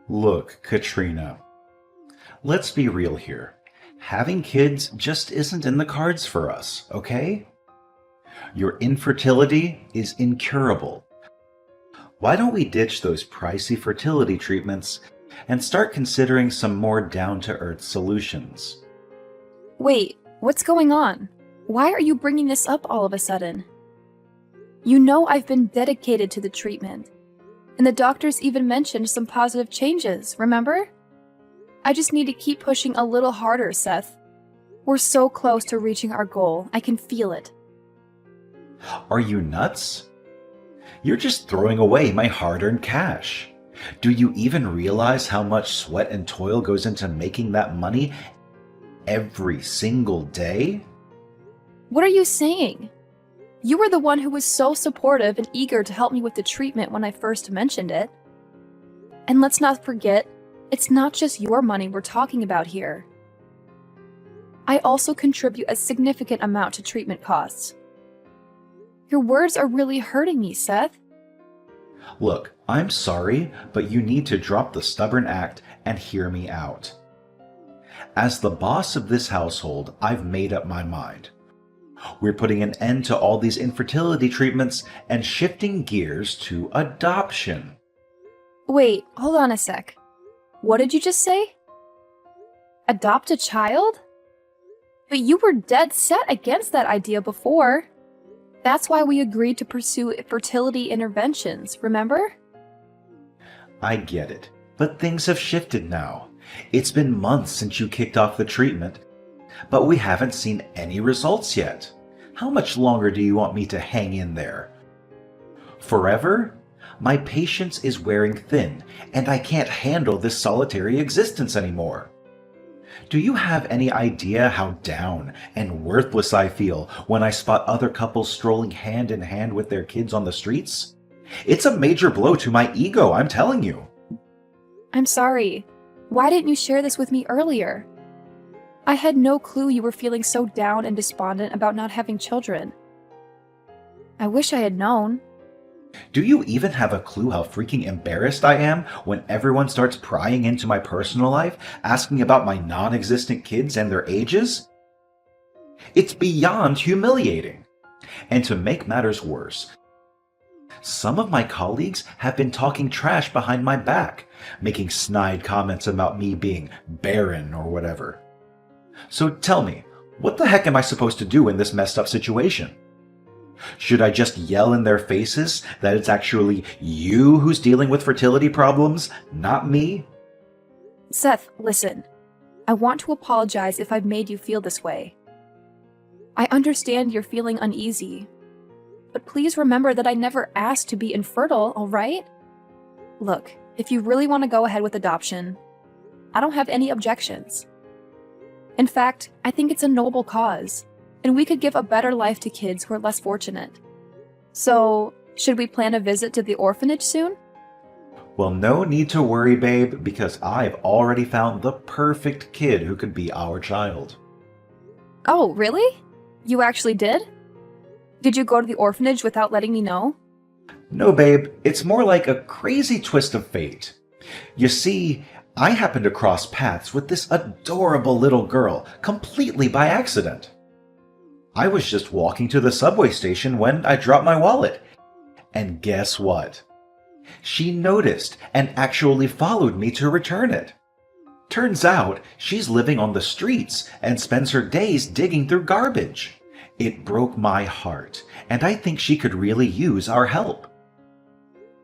Look, Katrina, let's be real here. Having kids just isn't in the cards for us, okay? Your infertility is incurable. Why don't we ditch those pricey fertility treatments and start considering some more down-to-earth solutions? Wait, what's going on? Why are you bringing this up all of a sudden? You know I've been dedicated to the treatment, and the doctors even mentioned some positive changes, remember? I just need to keep pushing a little harder, Seth. We're so close to reaching our goal, I can feel it. Are you nuts? You're just throwing away my hard-earned cash. Do you even realize how much sweat and toil goes into making that money every single day? What are you saying? You were the one who was so supportive and eager to help me with the treatment when I first mentioned it. And let's not forget, it's not just your money we're talking about here. I also contribute a significant amount to treatment costs. Your words are really hurting me, Seth. Look, I'm sorry, but you need to drop the stubborn act and hear me out. As the boss of this household, I've made up my mind. We're putting an end to all these infertility treatments and shifting gears to adoption. Wait, hold on a sec. What did you just say? Adopt a child? But you were dead set against that idea before. That's why we agreed to pursue fertility interventions, remember? I get it, but things have shifted now. It's been months since you kicked off the treatment, but we haven't seen any results yet. How much longer do you want me to hang in there? Forever? My patience is wearing thin, and I can't handle this solitary existence anymore. Do you have any idea how down and worthless I feel when I spot other couples strolling hand in hand with their kids on the streets? It's a major blow to my ego, I'm telling you. I'm sorry. Why didn't you share this with me earlier? I had no clue you were feeling so down and despondent about not having children. I wish I had known. Do you even have a clue how freaking embarrassed I am when everyone starts prying into my personal life, asking about my non-existent kids and their ages? It's beyond humiliating. And to make matters worse, some of my colleagues have been talking trash behind my back, making snide comments about me being barren or whatever. So tell me, what the heck am I supposed to do in this messed up situation? Should I just yell in their faces that it's actually you who's dealing with fertility problems, not me? Seth, listen. I want to apologize if I've made you feel this way. I understand you're feeling uneasy, but please remember that I never asked to be infertile, all right? Look, if you really want to go ahead with adoption, I don't have any objections. In fact, I think it's a noble cause, and we could give a better life to kids who are less fortunate. So, should we plan a visit to the orphanage soon? Well, no need to worry, babe, because I've already found the perfect kid who could be our child. Oh, really? You actually did? Did you go to the orphanage without letting me know? No, babe, it's more like a crazy twist of fate. You see, I happened to cross paths with this adorable little girl completely by accident. I was just walking to the subway station when I dropped my wallet. And guess what? She noticed and actually followed me to return it. Turns out she's living on the streets and spends her days digging through garbage. It broke my heart, and I think she could really use our help.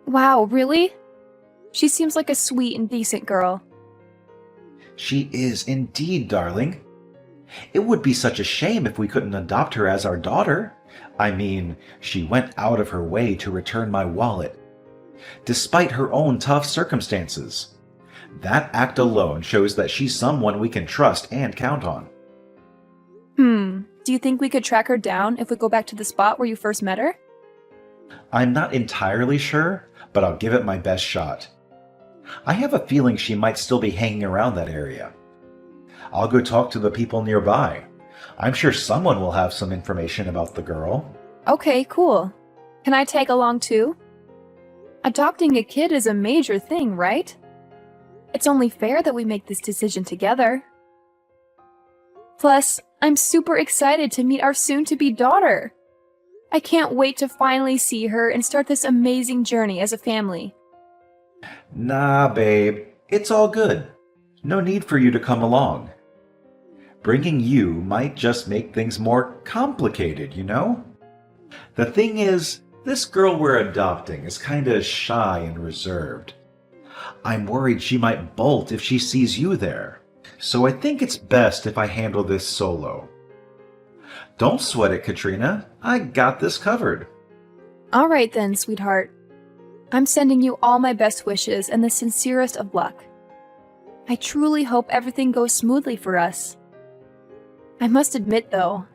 Wow, really? She seems like a sweet and decent girl. She is indeed, darling. It would be such a shame if we couldn't adopt her as our daughter. I mean, she went out of her way to return my wallet, despite her own tough circumstances. That act alone shows that she's someone we can trust and count on. Do you think we could track her down if we go back to the spot where you first met her? I'm not entirely sure, but I'll give it my best shot. I have a feeling she might still be hanging around that area. I'll go talk to the people nearby. I'm sure someone will have some information about the girl. Okay, cool. Can I tag along too? Adopting a kid is a major thing, right? It's only fair that we make this decision together. Plus, I'm super excited to meet our soon-to-be daughter. I can't wait to finally see her and start this amazing journey as a family. Nah, babe, it's all good. No need for you to come along. Bringing you might just make things more complicated, you know? The thing is, this girl we're adopting is kinda shy and reserved. I'm worried she might bolt if she sees you there, so I think it's best if I handle this solo. Don't sweat it, Katrina. I got this covered. All right then, sweetheart. I'm sending you all my best wishes and the sincerest of luck. I truly hope everything goes smoothly for us. I must admit, though,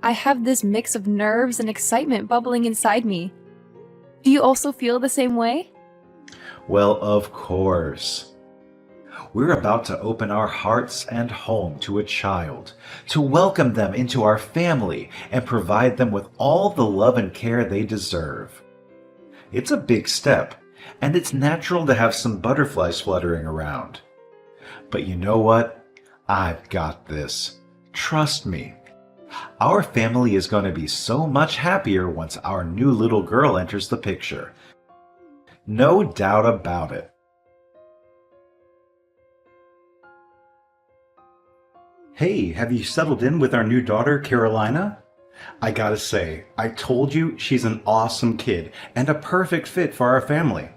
I have this mix of nerves and excitement bubbling inside me. Do you also feel the same way? Well, of course. We're about to open our hearts and home to a child, to welcome them into our family and provide them with all the love and care they deserve. It's a big step, and it's natural to have some butterflies fluttering around. But you know what? I've got this. Trust me. Our family is going to be so much happier once our new little girl enters the picture. No doubt about it. Hey, have you settled in with our new daughter, Carolina? I gotta say, I told you she's an awesome kid and a perfect fit for our family.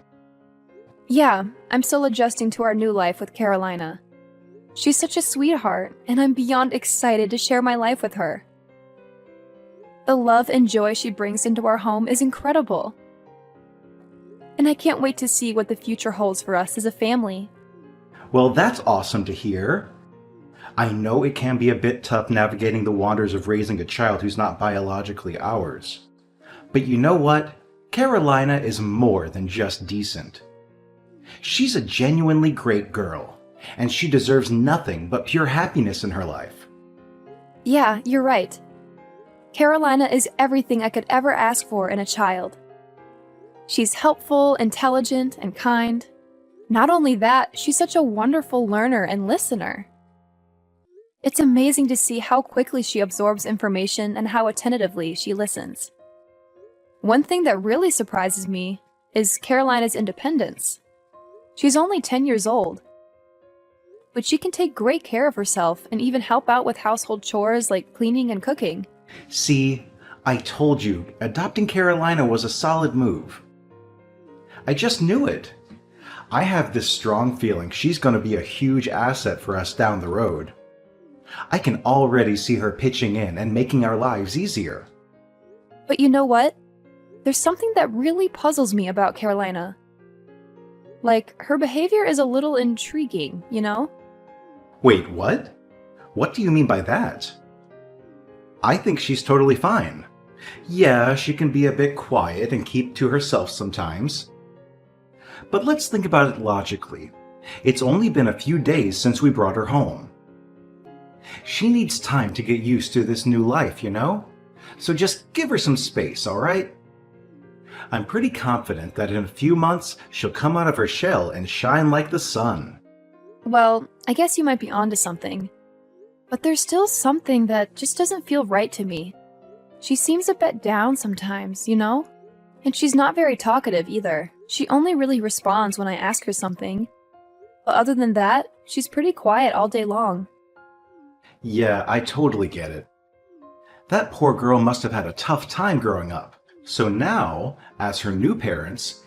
Yeah, I'm still adjusting to our new life with Carolina. She's such a sweetheart, and I'm beyond excited to share my life with her. The love and joy she brings into our home is incredible. And I can't wait to see what the future holds for us as a family. Well, that's awesome to hear. I know it can be a bit tough navigating the wonders of raising a child who's not biologically ours. But you know what? Carolina is more than just decent. She's a genuinely great girl, and she deserves nothing but pure happiness in her life. Yeah, you're right. Carolina is everything I could ever ask for in a child. She's helpful, intelligent, and kind. Not only that, she's such a wonderful learner and listener. It's amazing to see how quickly she absorbs information and how attentively she listens. One thing that really surprises me is Carolina's independence. She's only 10 years old, but she can take great care of herself and even help out with household chores like cleaning and cooking. See, I told you, adopting Carolina was a solid move. I just knew it. I have this strong feeling she's going to be a huge asset for us down the road. I can already see her pitching in and making our lives easier. But you know what? There's something that really puzzles me about Carolina. Like, her behavior is a little intriguing, you know? Wait, what? What do you mean by that? I think she's totally fine. Yeah, she can be a bit quiet and keep to herself sometimes. But let's think about it logically. It's only been a few days since we brought her home. She needs time to get used to this new life, you know? So just give her some space, alright? I'm pretty confident that in a few months she'll come out of her shell and shine like the sun. Well, I guess you might be onto something. But there's still something that just doesn't feel right to me. She seems a bit down sometimes, you know? And she's not very talkative either. She only really responds when I ask her something. But other than that, she's pretty quiet all day long. Yeah, I totally get it. That poor girl must have had a tough time growing up. So now, as her new parents,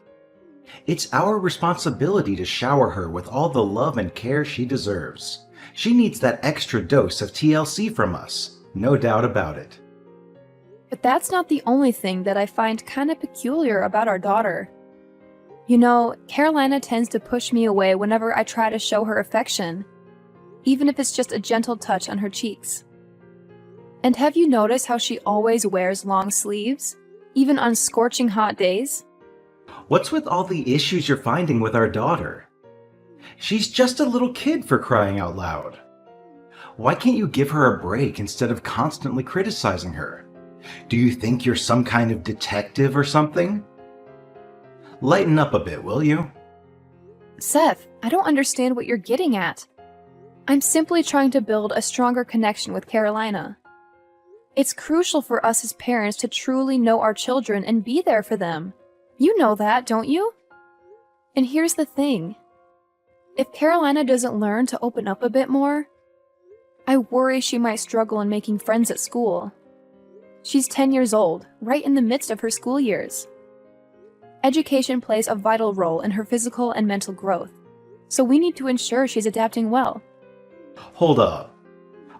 it's our responsibility to shower her with all the love and care she deserves. She needs that extra dose of TLC from us, no doubt about it. But that's not the only thing that I find kind of peculiar about our daughter. You know, Carolina tends to push me away whenever I try to show her affection, even if it's just a gentle touch on her cheeks. And have you noticed how she always wears long sleeves, even on scorching hot days? What's with all the issues you're finding with our daughter? She's just a little kid, for crying out loud. Why can't you give her a break instead of constantly criticizing her? Do you think you're some kind of detective or something? Lighten up a bit, will you? Seth, I don't understand what you're getting at. I'm simply trying to build a stronger connection with Carolina. It's crucial for us as parents to truly know our children and be there for them. You know that, don't you? And here's the thing. If Carolina doesn't learn to open up a bit more, I worry she might struggle in making friends at school. She's 10 years old, right in the midst of her school years. Education plays a vital role in her physical and mental growth, so we need to ensure she's adapting well. Hold up.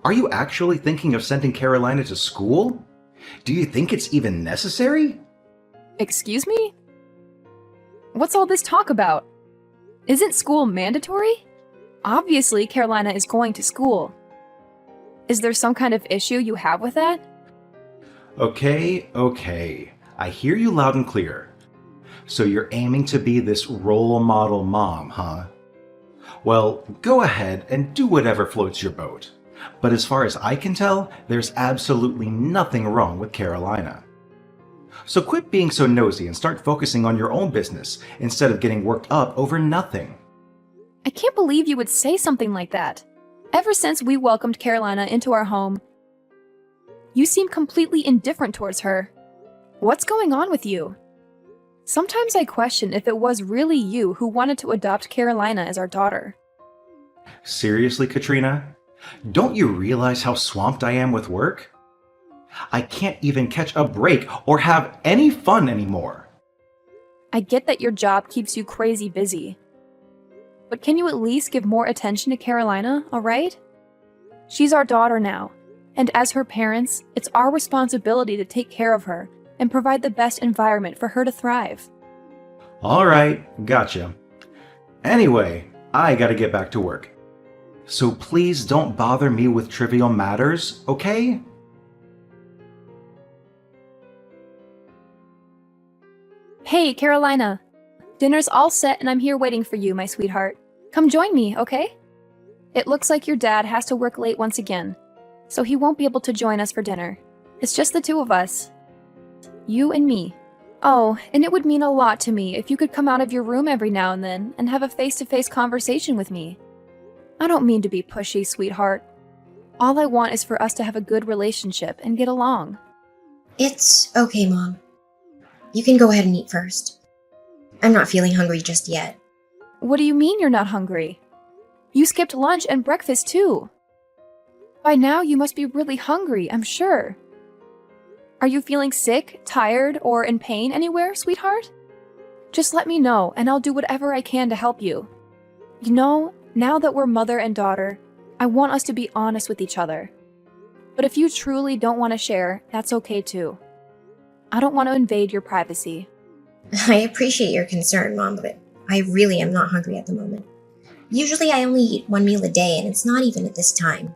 Are you actually thinking of sending Carolina to school? Do you think it's even necessary? Excuse me? What's all this talk about? Isn't school mandatory? Obviously, Carolina is going to school. Is there some kind of issue you have with that? Okay. I hear you loud and clear. So you're aiming to be this role model mom, huh? Well, go ahead and do whatever floats your boat. But as far as I can tell, there's absolutely nothing wrong with Carolina. So quit being so nosy and start focusing on your own business instead of getting worked up over nothing. I can't believe you would say something like that. Ever since we welcomed Carolina into our home, you seem completely indifferent towards her. What's going on with you? Sometimes I question if it was really you who wanted to adopt Carolina as our daughter. Seriously, Katrina? Don't you realize how swamped I am with work? I can't even catch a break or have any fun anymore. I get that your job keeps you crazy busy. But can you at least give more attention to Carolina, alright? She's our daughter now, and as her parents, it's our responsibility to take care of her and provide the best environment for her to thrive. Alright, gotcha. Anyway, I gotta get back to work. So please don't bother me with trivial matters, okay? Hey, Carolina. Dinner's all set and I'm here waiting for you, my sweetheart. Come join me, okay? It looks like your dad has to work late once again, so he won't be able to join us for dinner. It's just the two of us. You and me. Oh, and it would mean a lot to me if you could come out of your room every now and then and have a face-to-face conversation with me. I don't mean to be pushy, sweetheart. All I want is for us to have a good relationship and get along. It's okay, Mom. You can go ahead and eat first. I'm not feeling hungry just yet. What do you mean you're not hungry? You skipped lunch and breakfast too. By now you must be really hungry, I'm sure. Are you feeling sick, tired, or in pain anywhere, sweetheart? Just let me know and I'll do whatever I can to help you. You know, now that we're mother and daughter, I want us to be honest with each other. But if you truly don't want to share, that's okay too. I don't want to invade your privacy. I appreciate your concern, Mom, but I really am not hungry at the moment. Usually I only eat one meal a day, and it's not even at this time.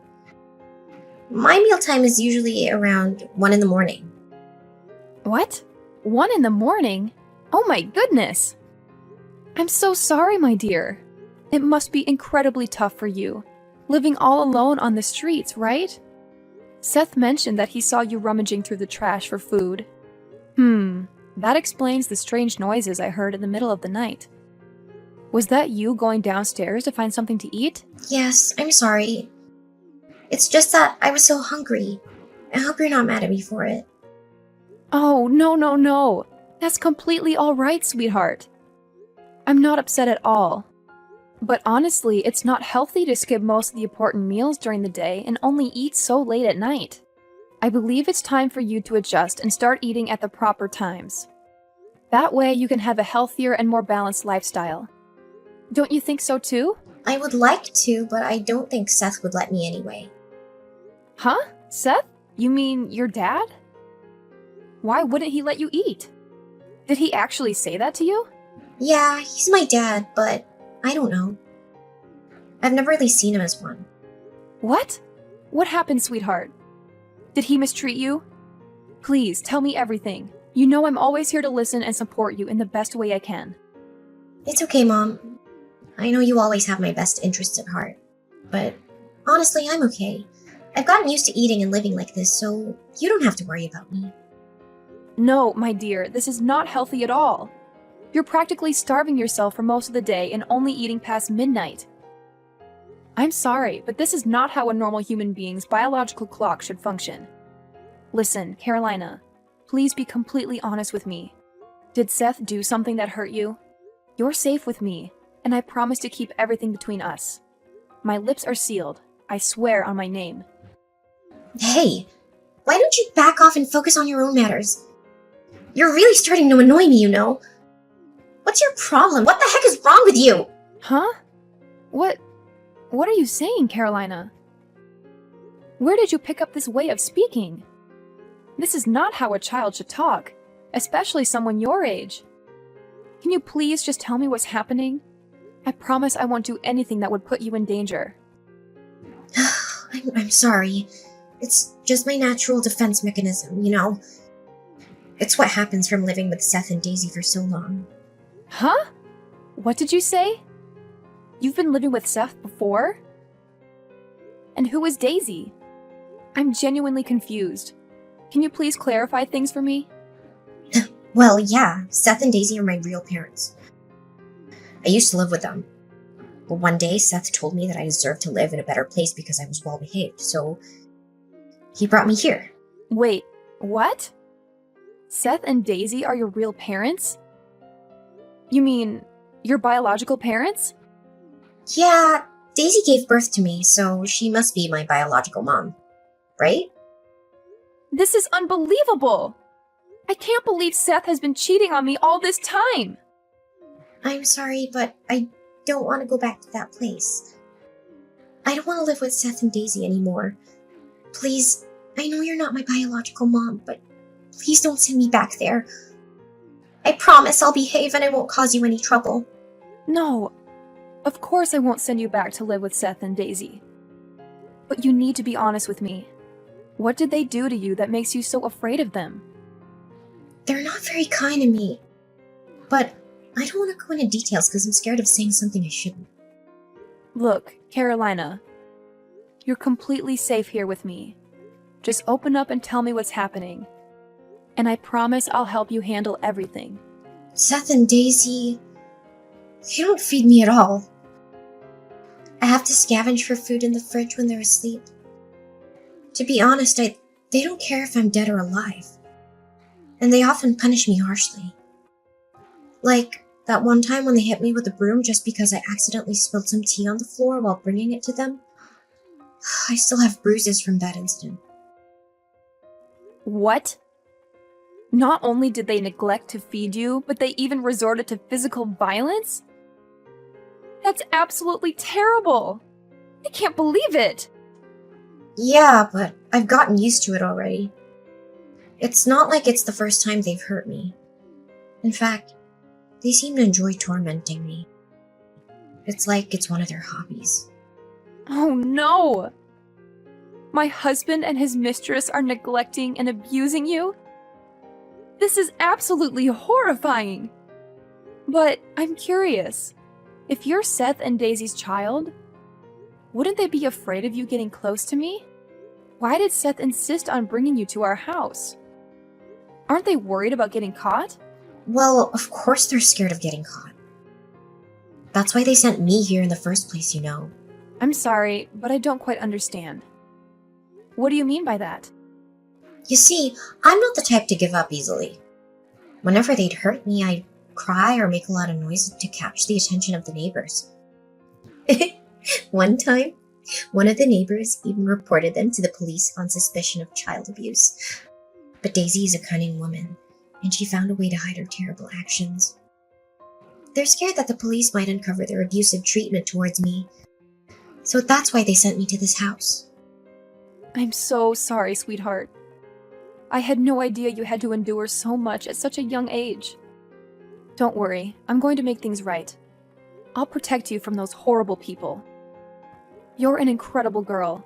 My mealtime is usually around 1 in the morning. What? 1 in the morning? Oh my goodness! I'm so sorry, my dear. It must be incredibly tough for you, living all alone on the streets, right? Seth mentioned that he saw you rummaging through the trash for food. That explains the strange noises I heard in the middle of the night. Was that you going downstairs to find something to eat? Yes, I'm sorry. It's just that I was so hungry. I hope you're not mad at me for it. Oh, no. That's completely all right, sweetheart. I'm not upset at all. But honestly, it's not healthy to skip most of the important meals during the day and only eat so late at night. I believe it's time for you to adjust and start eating at the proper times. That way you can have a healthier and more balanced lifestyle. Don't you think so too? I would like to, but I don't think Seth would let me anyway. Huh? Seth? You mean your dad? Why wouldn't he let you eat? Did he actually say that to you? Yeah, he's my dad, but I don't know. I've never really seen him as one. What? What happened, sweetheart? Did he mistreat you? Please, tell me everything. You know I'm always here to listen and support you in the best way I can. It's okay, Mom. I know you always have my best interests at heart. But honestly, I'm okay. I've gotten used to eating and living like this, so you don't have to worry about me. No, my dear, this is not healthy at all. You're practically starving yourself for most of the day and only eating past midnight. I'm sorry, but this is not how a normal human being's biological clock should function. Listen, Carolina, please be completely honest with me. Did Seth do something that hurt you? You're safe with me, and I promise to keep everything between us. My lips are sealed. I swear on my name. Hey, why don't you back off and focus on your own matters? You're really starting to annoy me, you know. What's your problem? What the heck is wrong with you? Huh? What are you saying, Carolina? Where did you pick up this way of speaking? This is not how a child should talk, especially someone your age. Can you please just tell me what's happening? I promise I won't do anything that would put you in danger. I'm sorry. It's just my natural defense mechanism, you know? It's what happens from living with Seth and Daisy for so long. Huh? What did you say? You've been living with Seth before? And who is Daisy? I'm genuinely confused. Can you please clarify things for me? Well, yeah, Seth and Daisy are my real parents. I used to live with them. But one day, Seth told me that I deserved to live in a better place because I was well behaved, so he brought me here. Wait, what? Seth and Daisy are your real parents? You mean, your biological parents? Yeah, Daisy gave birth to me, so she must be my biological mom. Right? This is unbelievable! I can't believe Seth has been cheating on me all this time! I'm sorry, but I don't want to go back to that place. I don't want to live with Seth and Daisy anymore. Please, I know you're not my biological mom, but please don't send me back there. I promise I'll behave and I won't cause you any trouble. No, of course I won't send you back to live with Seth and Daisy. But you need to be honest with me. What did they do to you that makes you so afraid of them? They're not very kind to me. But I don't want to go into details because I'm scared of saying something I shouldn't. Look, Carolina, you're completely safe here with me. Just open up and tell me what's happening. And I promise I'll help you handle everything. Seth and Daisy, they don't feed me at all. I have to scavenge for food in the fridge when they're asleep. To be honest, they don't care if I'm dead or alive. And they often punish me harshly. Like that one time when they hit me with a broom just because I accidentally spilled some tea on the floor while bringing it to them. I still have bruises from that incident. What? Not only did they neglect to feed you, but they even resorted to physical violence? That's absolutely terrible! I can't believe it! Yeah, but I've gotten used to it already. It's not like it's the first time they've hurt me. In fact, they seem to enjoy tormenting me. It's like it's one of their hobbies. Oh no! My husband and his mistress are neglecting and abusing you? This is absolutely horrifying! But I'm curious. If you're Seth and Daisy's child, wouldn't they be afraid of you getting close to me? Why did Seth insist on bringing you to our house? Aren't they worried about getting caught? Well, of course they're scared of getting caught. That's why they sent me here in the first place, you know. I'm sorry, but I don't quite understand. What do you mean by that? You see, I'm not the type to give up easily. Whenever they'd hurt me, I'd cry or make a lot of noise to catch the attention of the neighbors. One time, one of the neighbors even reported them to the police on suspicion of child abuse. But Daisy is a cunning woman, and she found a way to hide her terrible actions. They're scared that the police might uncover their abusive treatment towards me. So that's why they sent me to this house. I'm so sorry, sweetheart. I had no idea you had to endure so much at such a young age. Don't worry, I'm going to make things right. I'll protect you from those horrible people. You're an incredible girl,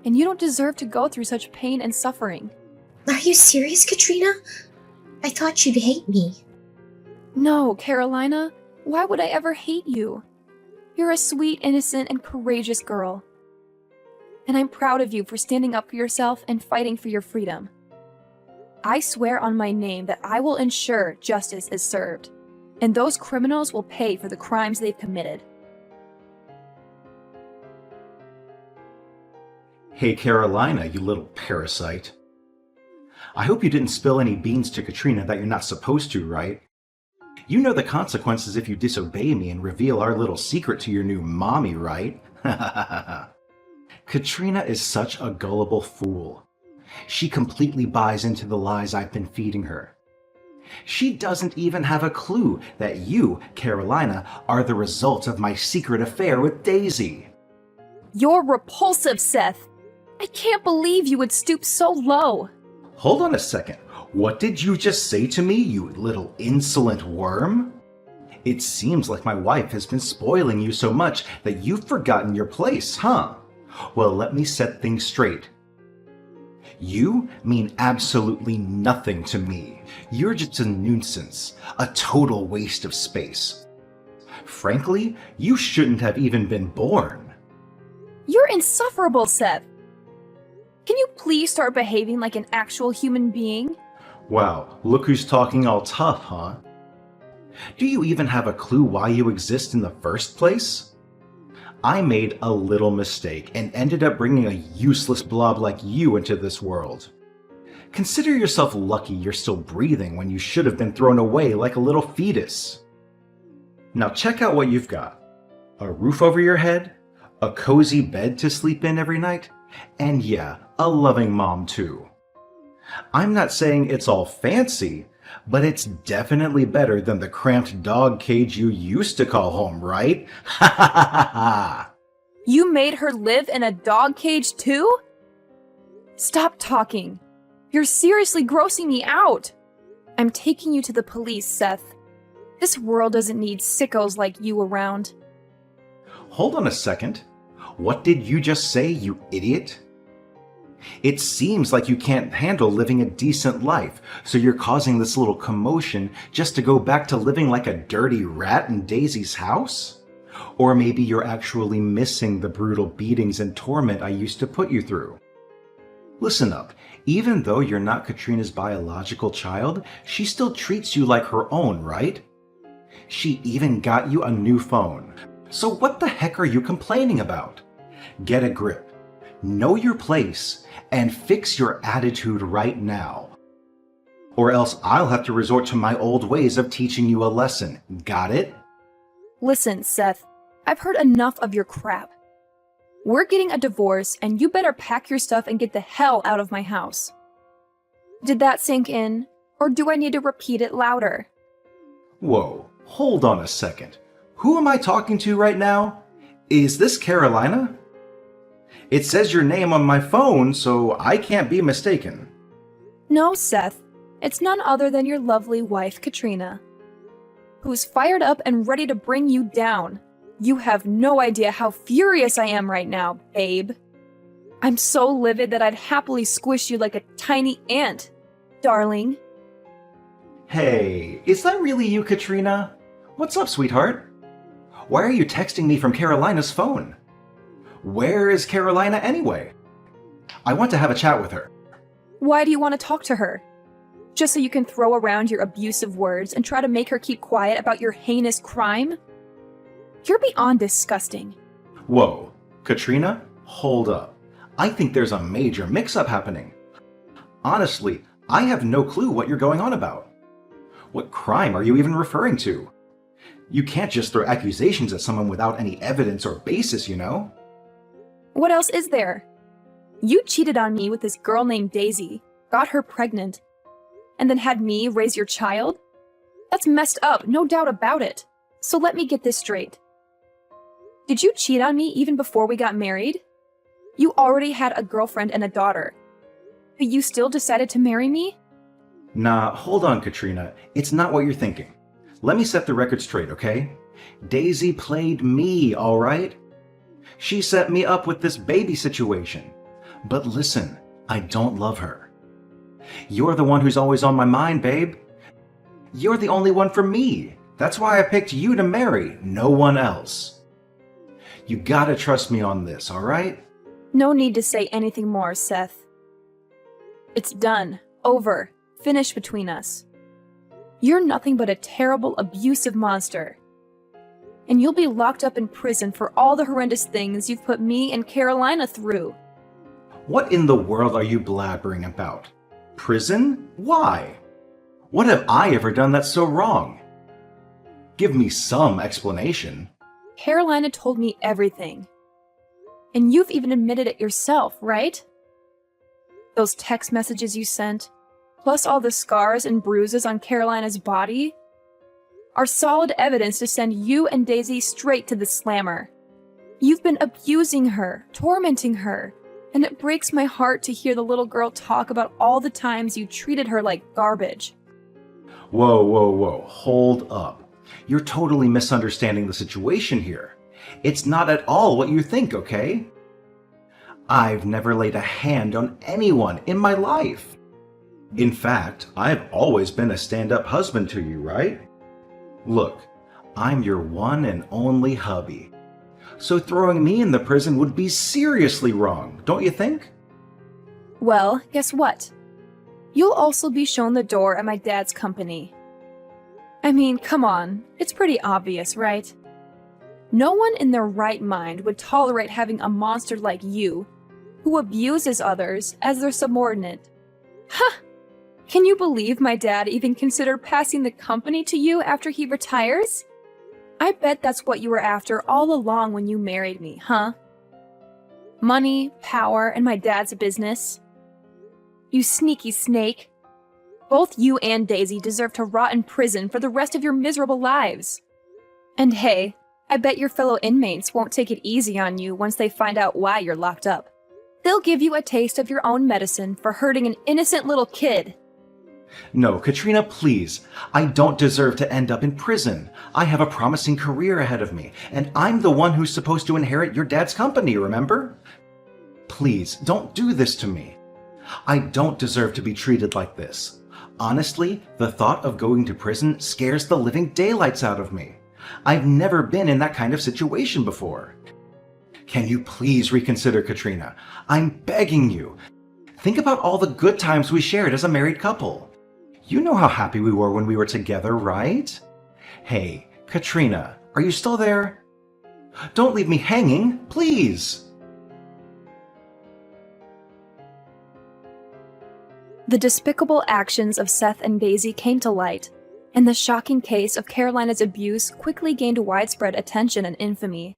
and you don't deserve to go through such pain and suffering. Are you serious, Katrina? I thought you'd hate me. No, Carolina, why would I ever hate you? You're a sweet, innocent, and courageous girl. And I'm proud of you for standing up for yourself and fighting for your freedom. I swear on my name that I will ensure justice is served. and those criminals will pay for the crimes they've committed. Hey, Carolina, you little parasite. I hope you didn't spill any beans to Katrina that you're not supposed to, right? You know the consequences if you disobey me and reveal our little secret to your new mommy, right? Katrina is such a gullible fool. She completely buys into the lies I've been feeding her. She doesn't even have a clue that you, Carolina, are the result of my secret affair with Daisy. You're repulsive, Seth. I can't believe you would stoop so low. Hold on a second. What did you just say to me, you little insolent worm? It seems like my wife has been spoiling you so much that you've forgotten your place, huh? Well, let me set things straight. You mean absolutely nothing to me. You're just a nuisance, a total waste of space. Frankly, you shouldn't have even been born. You're insufferable, Seth. Can you please start behaving like an actual human being? Wow, look who's talking all tough, huh? Do you even have a clue why you exist in the first place? I made a little mistake and ended up bringing a useless blob like you into this world. Consider yourself lucky you're still breathing when you should have been thrown away like a little fetus. Now check out what you've got. A roof over your head, a cozy bed to sleep in every night, and yeah, a loving mom too. I'm not saying it's all fancy, but it's definitely better than the cramped dog cage you used to call home, right? Ha ha ha ha ha! You made her live in a dog cage too? Stop talking. You're seriously grossing me out. I'm taking you to the police, Seth. This world doesn't need sickos like you around. Hold on a second. What did you just say, you idiot? It seems like you can't handle living a decent life, so you're causing this little commotion just to go back to living like a dirty rat in Daisy's house? Or maybe you're actually missing the brutal beatings and torment I used to put you through. Listen up, even though you're not Katrina's biological child, she still treats you like her own, right? She even got you a new phone. So what the heck are you complaining about? Get a grip, know your place, and fix your attitude right now. Or else I'll have to resort to my old ways of teaching you a lesson. Got it? Listen, Seth, I've heard enough of your crap. We're getting a divorce, and you better pack your stuff and get the hell out of my house. Did that sink in, or do I need to repeat it louder? Whoa, hold on a second. Who am I talking to right now? Is this Carolina? It says your name on my phone, so I can't be mistaken. No, Seth. It's none other than your lovely wife, Katrina, who's fired up and ready to bring you down. You have no idea how furious I am right now, babe. I'm so livid that I'd happily squish you like a tiny ant, darling. Hey, is that really you, Katrina? What's up, sweetheart? Why are you texting me from Carolina's phone? Where is Carolina anyway? I want to have a chat with her. Why do you want to talk to her? Just so you can throw around your abusive words and try to make her keep quiet about your heinous crime? You're beyond disgusting. Whoa, Katrina, hold up. I think there's a major mix-up happening. Honestly, I have no clue what you're going on about. What crime are you even referring to? You can't just throw accusations at someone without any evidence or basis, you know? What else is there? You cheated on me with this girl named Daisy, got her pregnant, and then had me raise your child? That's messed up, no doubt about it. So let me get this straight. Did you cheat on me even before we got married? You already had a girlfriend and a daughter. But you still decided to marry me? Nah, hold on, Katrina. It's not what you're thinking. Let me set the record straight, okay? Daisy played me, all right? She set me up with this baby situation. But listen, I don't love her. You're the one who's always on my mind, babe. You're the only one for me. That's why I picked you to marry, no one else. You gotta trust me on this, all right? No need to say anything more, Seth. It's done. Over. Finished between us. You're nothing but a terrible, abusive monster. And you'll be locked up in prison for all the horrendous things you've put me and Carolina through. What in the world are you blabbering about? Prison? Why? What have I ever done that's so wrong? Give me some explanation. Carolina told me everything. And you've even admitted it yourself, right? Those text messages you sent, plus all the scars and bruises on Carolina's body, are solid evidence to send you and Daisy straight to the slammer. You've been abusing her, tormenting her, and it breaks my heart to hear the little girl talk about all the times you treated her like garbage. Whoa, hold up. You're totally misunderstanding the situation here. It's not at all what you think, okay? I've never laid a hand on anyone in my life. In fact, I've always been a stand-up husband to you, right? Look, I'm your one and only hubby. So throwing me in the prison would be seriously wrong, don't you think? Well, guess what? You'll also be shown the door at my dad's company. I mean, come on, it's pretty obvious, right? No one in their right mind would tolerate having a monster like you, who abuses others, as their subordinate. Ha! Can you believe my dad even considered passing the company to you after he retires? I bet that's what you were after all along when you married me, huh? Money, power, and my dad's business. You sneaky snake. Both you and Daisy deserve to rot in prison for the rest of your miserable lives. And hey, I bet your fellow inmates won't take it easy on you once they find out why you're locked up. They'll give you a taste of your own medicine for hurting an innocent little kid. No, Katrina, please. I don't deserve to end up in prison. I have a promising career ahead of me, and I'm the one who's supposed to inherit your dad's company, remember? Please, don't do this to me. I don't deserve to be treated like this. Honestly, the thought of going to prison scares the living daylights out of me. I've never been in that kind of situation before. Can you please reconsider, Katrina? I'm begging you. Think about all the good times we shared as a married couple. You know how happy we were when we were together, right? Hey, Katrina, are you still there? Don't leave me hanging, please. The despicable actions of Seth and Daisy came to light, and the shocking case of Carolina's abuse quickly gained widespread attention and infamy.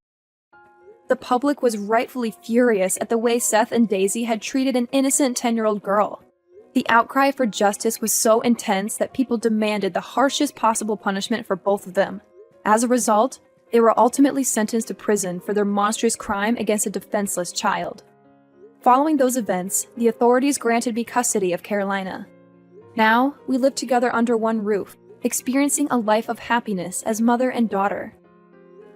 The public was rightfully furious at the way Seth and Daisy had treated an innocent 10-year-old girl. The outcry for justice was so intense that people demanded the harshest possible punishment for both of them. As a result, they were ultimately sentenced to prison for their monstrous crime against a defenseless child. Following those events, the authorities granted me custody of Carolina. Now, we live together under one roof, experiencing a life of happiness as mother and daughter.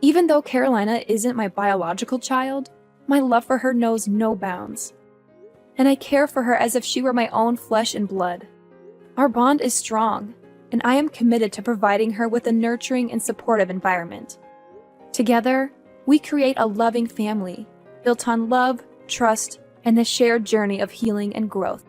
Even though Carolina isn't my biological child, my love for her knows no bounds. And I care for her as if she were my own flesh and blood. Our bond is strong, and I am committed to providing her with a nurturing and supportive environment. Together, we create a loving family, built on love, trust, and the shared journey of healing and growth.